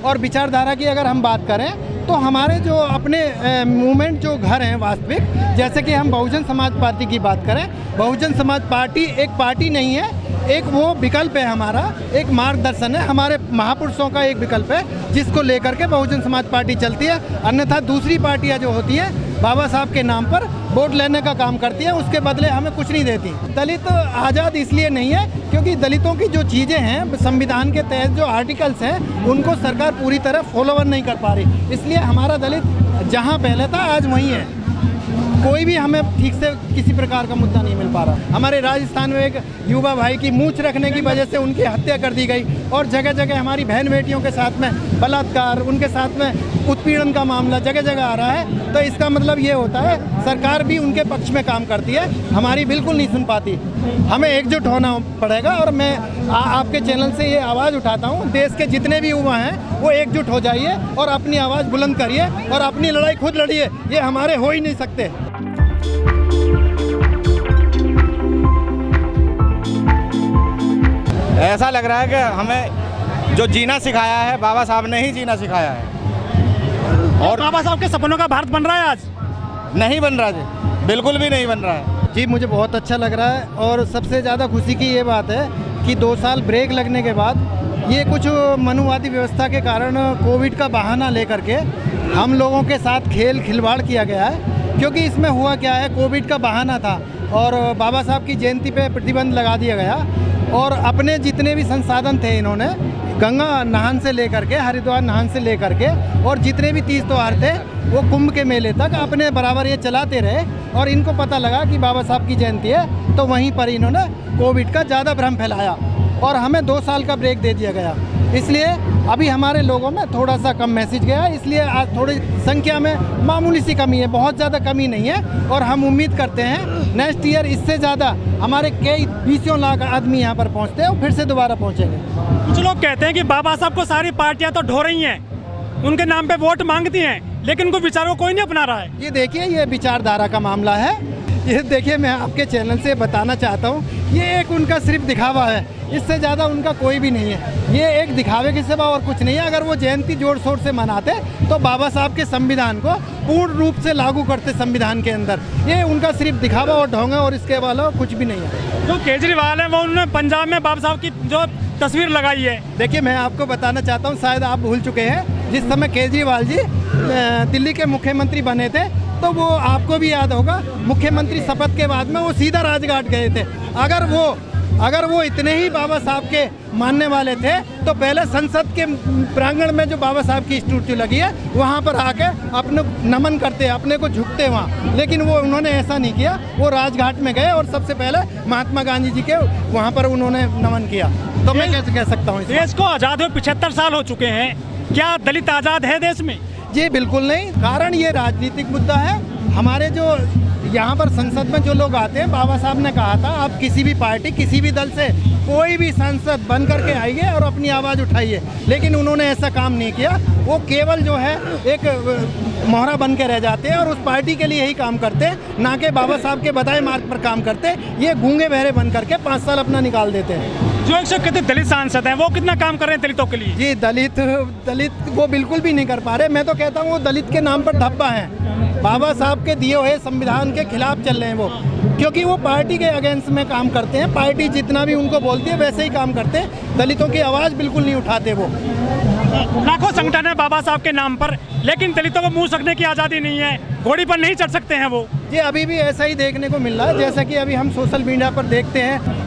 और विचारधारा की अगर हम बात करें तो हमारे जो अपने मूवमेंट जो घर हैं वास्तविक, जैसे कि हम बहुजन समाज पार्टी की बात करें, बहुजन समाज पार्टी एक पार्टी नहीं है, एक वो विकल्प है हमारा, एक मार्गदर्शन है, हमारे महापुरुषों का एक विकल्प है जिसको लेकर के बहुजन समाज पार्टी चलती है। अन्यथा दूसरी पार्टियां जो होती हैं बाबा साहब के नाम पर वोट लेने का काम करती हैं, उसके बदले हमें कुछ नहीं देती। दलित आज़ाद इसलिए नहीं है क्योंकि दलितों की जो चीज़ें हैं संविधान के तहत जो आर्टिकल्स हैं उनको सरकार पूरी तरह फॉलोवर नहीं कर पा रही, इसलिए हमारा दलित जहाँ पहले था आज वहीं है। कोई भी हमें ठीक से किसी प्रकार का मुद्दा नहीं मिल पा रहा। हमारे राजस्थान में एक युवा भाई की मूंछ रखने की वजह से उनकी हत्या कर दी गई और जगह जगह हमारी बहन बेटियों के साथ में बलात्कार, उनके साथ में उत्पीड़न का मामला जगह जगह आ रहा है। तो इसका मतलब ये होता है सरकार भी उनके पक्ष में काम करती है, हमारी बिल्कुल नहीं सुन पाती। हमें एकजुट होना पड़ेगा और मैं आपके चैनल से ये आवाज़ उठाता हूँ, देश के जितने भी युवा हैं वो एकजुट हो जाइए और अपनी आवाज़ बुलंद करिए और अपनी लड़ाई खुद लड़िए, ये हमारे हो ही नहीं सकते। ऐसा लग रहा है कि हमें जो जीना सिखाया है बाबा साहब ने ही जीना सिखाया है। और बाबा साहब के सपनों का भारत बन रहा है आज? नहीं बन रहा जी, बिल्कुल भी नहीं बन रहा है जी। मुझे बहुत अच्छा लग रहा है और सबसे ज़्यादा खुशी की ये बात है कि 2 साल ब्रेक लगने के बाद ये कुछ मनुवादी व्यवस्था के कारण कोविड का बहाना लेकर के हम लोगों के साथ खिलवाड़ किया गया है। क्योंकि इसमें हुआ क्या है, कोविड का बहाना था और बाबा साहब की जयंती पे प्रतिबंध लगा दिया गया और अपने जितने भी संसाधन थे इन्होंने गंगा नहान से लेकर के, हरिद्वार नहान से लेकर के और जितने भी तीज त्यौहार थे वो कुंभ के मेले तक अपने बराबर ये चलाते रहे। और इनको पता लगा कि बाबा साहब की जयंती है तो वहीं पर इन्होंने कोविड का ज़्यादा भ्रम फैलाया और हमें 2 साल का ब्रेक दे दिया गया। इसलिए अभी हमारे लोगों में थोड़ा सा कम मैसेज गया, इसलिए आज थोड़ी संख्या में मामूली सी कमी है, बहुत ज़्यादा कमी नहीं है। और हम उम्मीद करते हैं नेक्स्ट ईयर इससे ज़्यादा हमारे कई 20 लाख आदमी यहाँ पर पहुँचते हैं और फिर से दोबारा पहुँचेंगे। कुछ लोग कहते हैं कि बाबा साहब को सारी पार्टियां तो ढो रही हैं, उनके नाम पे वोट मांगती हैं, लेकिन उनको विचारों को कोई नहीं अपना रहा है। ये देखिए, ये विचारधारा का मामला है। ये देखिए, मैं आपके चैनल से बताना चाहता हूँ, ये एक उनका सिर्फ दिखावा है, इससे ज़्यादा उनका कोई भी नहीं है। ये एक दिखावे के सिवा और कुछ नहीं है। अगर वो जयंती जोर शोर से मनाते तो बाबा साहब के संविधान को पूर्ण रूप से लागू करते संविधान के अंदर। ये उनका सिर्फ दिखावा और ढोंग है और इसके अलावा कुछ भी नहीं है। जो केजरीवाल है वो उन्होंने पंजाब में बाबा साहब की जो तस्वीर लगाई है। देखिए, मैं आपको बताना चाहता हूँ, शायद आप भूल चुके हैं, जिस समय केजरीवाल जी दिल्ली के मुख्यमंत्री बने थे तो वो आपको भी याद होगा, मुख्यमंत्री शपथ के बाद में वो सीधा राजघाट गए थे। अगर वो इतने ही बाबा साहब के मानने वाले थे तो पहले संसद के प्रांगण में जो बाबा साहब की स्टैच्यू लगी है वहाँ पर आके अपने नमन करते, अपने को झुकते वहाँ। लेकिन वो उन्होंने ऐसा नहीं किया, वो राजघाट में गए और सबसे पहले महात्मा गांधी जी के वहाँ पर उन्होंने नमन किया। तो मैं कैसे कह सकता हूँ, देश को आज़ाद हुए 75 साल हो चुके हैं, क्या दलित आज़ाद है देश में? जी बिल्कुल नहीं। कारण ये राजनीतिक मुद्दा है। हमारे जो यहाँ पर संसद में जो लोग आते हैं, बाबा साहब ने कहा था आप किसी भी पार्टी, किसी भी दल से कोई भी सांसद बन करके आइए और अपनी आवाज़ उठाइए, लेकिन उन्होंने ऐसा काम नहीं किया। वो केवल जो है एक मोहरा बन के रह जाते हैं और उस पार्टी के लिए ही काम करते हैं, ना कि बाबा साहब के बताए मार्ग पर काम करते। ये गूंगे बहरे बन करके 5 साल अपना निकाल देते हैं। जो 131 दलित सांसद हैं वो कितना काम कर रहे हैं दलितों के लिए? जी दलित वो बिल्कुल भी नहीं कर पा रहे। मैं तो कहता हूँ वो दलित के नाम पर धब्बा है, बाबा साहब के दिए हुए संविधान के खिलाफ चल रहे हैं वो, क्योंकि वो पार्टी के अगेंस्ट में काम करते हैं। पार्टी जितना भी उनको बोलती है वैसे ही काम करते हैं, दलितों की आवाज़ बिल्कुल नहीं उठाते वो। लाखों संगठन है बाबा साहब के नाम पर, लेकिन दलितों को मुंह सकने की आज़ादी नहीं है, घोड़ी पर नहीं चढ़ सकते हैं वो। जी अभी भी ऐसा ही देखने को मिल रहा है, जैसा कि अभी हम सोशल मीडिया पर देखते हैं।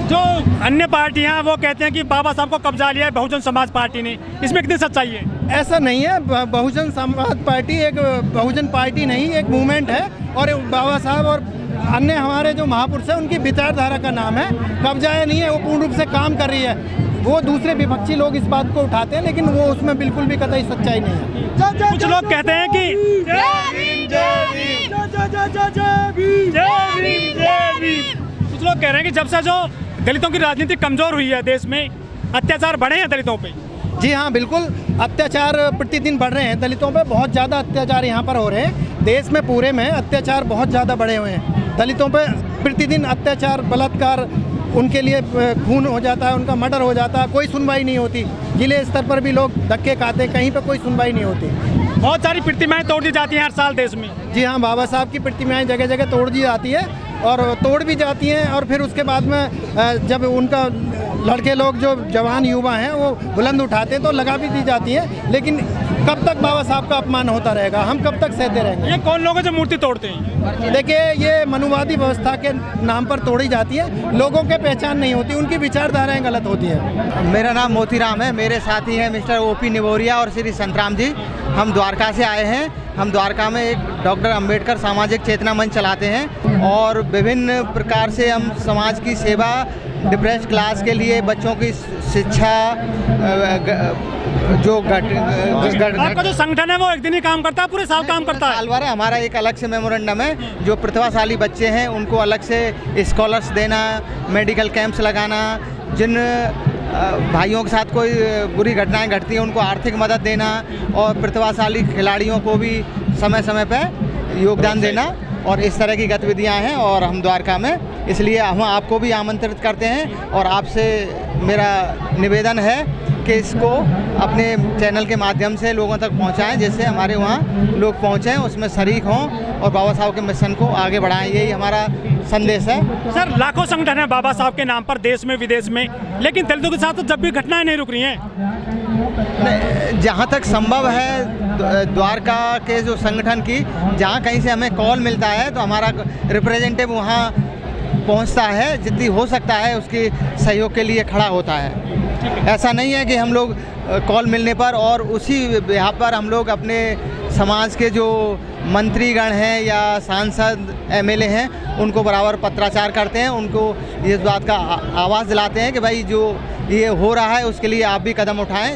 जो अन्य पार्टियां वो कहते हैं कि बाबा साहब को कब्जा लिया है बहुजन समाज पार्टी ने, इसमें कितनी सच्चाई है? ऐसा नहीं है। बहुजन समाज पार्टी एक बहुजन पार्टी नहीं, एक मूवमेंट है और बाबा साहब और अन्य हमारे जो महापुरुष हैं उनकी विचारधारा का नाम है। कब्जा नहीं है, वो पूर्ण रूप से काम कर रही है। वो दूसरे विपक्षी लोग इस बात को उठाते हैं, लेकिन वो उसमें बिल्कुल भी कतई सच्चाई नहीं है। कुछ लोग कहते हैं कि कुछ लोग कह रहे हैं कि जब से जो दलितों की राजनीति कमजोर हुई है देश में, अत्याचार बढ़े हैं दलितों पे। जी हाँ बिल्कुल, अत्याचार प्रतिदिन बढ़ रहे हैं दलितों पे, बहुत ज़्यादा अत्याचार यहाँ पर हो रहे हैं। देश में पूरे में अत्याचार बहुत ज़्यादा बढ़े हुए हैं दलितों पे, प्रतिदिन अत्याचार, बलात्कार, उनके लिए खून हो जाता है, उनका मर्डर हो जाता है, कोई सुनवाई नहीं होती। जिले स्तर पर भी लोग धक्के खाते हैं, कहीं पर कोई सुनवाई नहीं होती। बहुत सारी प्रतिमाएं तोड़ दी जाती हैं हर साल देश में। जी हाँ, बाबा साहब की प्रतिमाएं जगह जगह तोड़ दी जाती है और तोड़ भी जाती हैं, और फिर उसके बाद में जब उनका लड़के लोग जो जवान युवा हैं वो बुलंद उठाते हैं तो लगा भी दी जाती है। लेकिन कब तक बाबा साहब का अपमान होता रहेगा, हम कब तक सहते रहेंगे? ये कौन लोग हैं जो मूर्ति तोड़ते हैं? देखिए, ये मनुवादी व्यवस्था के नाम पर तोड़ी जाती है, लोगों के पहचान नहीं होती, उनकी विचारधाराएं गलत होती है। मेरा नाम मोतीराम है, मेरे साथी हैं मिस्टर ओपी निवोरिया और श्री संतराम जी। हम द्वारका से आए हैं। हम द्वारका में एक डॉक्टर अंबेडकर सामाजिक चेतना मंच चलाते हैं और विभिन्न प्रकार से हम समाज की सेवा, डिप्रेस्ड क्लास के लिए बच्चों की शिक्षा, जो आपका जो संगठन है वो एक दिन ही काम करता है, पूरे साल काम करता है? साल भर है। हमारा एक अलग से मेमोरेंडम है, जो प्रतिभाशाली बच्चे हैं उनको अलग से स्कॉलर्स देना, मेडिकल कैंप्स लगाना, जिन भाइयों के साथ कोई बुरी घटनाएं घटती हैं उनको आर्थिक मदद देना और प्रतिभाशाली खिलाड़ियों को भी समय समय पर योगदान देना, और इस तरह की गतिविधियां हैं। और हम द्वारका में, इसलिए हम आपको भी आमंत्रित करते हैं और आपसे मेरा निवेदन है कि इसको अपने चैनल के माध्यम से लोगों तक पहुंचाएं, जिससे हमारे वहाँ लोग पहुंचें, उसमें शरीक हों और बाबा साहब के मिशन को आगे बढ़ाएं। यही हमारा संदेश है। सर, लाखों संगठन है बाबा साहब के नाम पर देश में विदेश में, लेकिन दलितों के साथ तो जब भी घटनाएं नहीं रुक रही हैं। जहाँ तक संभव है द्वारका के जो संगठन की, जहाँ कहीं से हमें कॉल मिलता है तो हमारा रिप्रेजेंटेटिव वहाँ पहुँचता है, जितनी हो सकता है उसकी सहयोग के लिए खड़ा होता है। ऐसा नहीं है कि हम लोग कॉल मिलने पर और उसी यहाँ पर हम लोग अपने समाज के जो मंत्रीगण हैं या सांसद एमएलए हैं उनको बराबर पत्राचार करते हैं, उनको इस बात का आवाज़ दिलाते हैं कि भाई जो ये हो रहा है उसके लिए आप भी कदम उठाएं।